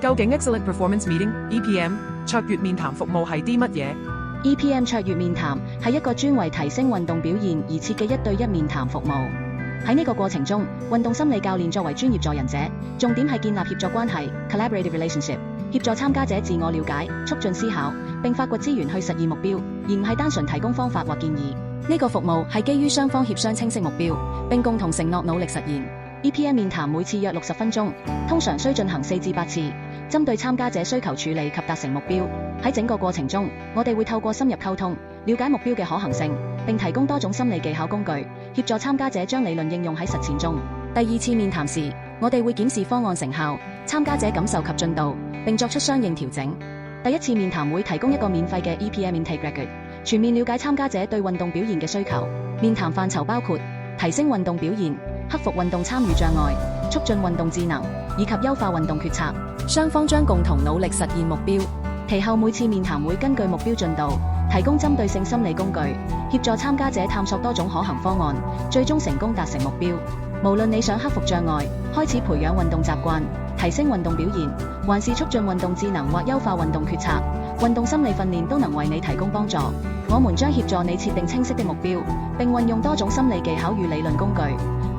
究竟 Excellent Performance Meeting（EPM） 卓越面談服務係啲乜嘢？ EPM 卓越面談係一個專為提升運動表現而設嘅1對1面談服務。喺呢個過程中，運動心理教練作為專業助人者，重點係建立協作關係 （collaborative relationship）， 協助參加者自我了解、促進思考，並發掘資源去實現目標，而唔係單純提供方法或建議。呢個服務係基於雙方協商清晰目標，並共同承諾努力實現。EPM 面談每次約60分鐘，通常需進行4至8次，針對參加者需求處理及達成目標。喺整個過程中，我哋會透過深入溝通，了解目標嘅可行性，並提供多種心理技巧工具，協助參加者將理論應用喺實踐中。第2次面談時，我哋會檢視方案成效、參加者感受及進度，並作出相應調整。第1次面談會提供一個免費嘅 EPM Intake Record， 全面了解參加者對運動表現嘅需求。面談範疇包括提升運動表現、克服運動參與障礙、促進運動智能，以及優化運動決策。雙方將共同努力實現目標。其後每次面談會根據目標進度，提供針對性心理工具，協助參加者探索多種可行方案，最終成功達成目標。無論你想克服障礙、開始培養運動習慣、提升運動表現，還是促進運動智能或優化運動決策，運動心理訓練都能為你提供幫助。我們將協助你設定清晰的目標，並運用多種心理技巧與理論工具，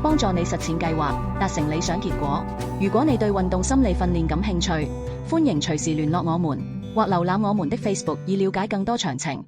幫助你實踐計劃，達成理想結果。如果你對運動心理訓練感興趣，歡迎隨時聯絡我們，或瀏覽我們的 Facebook 以了解更多詳情。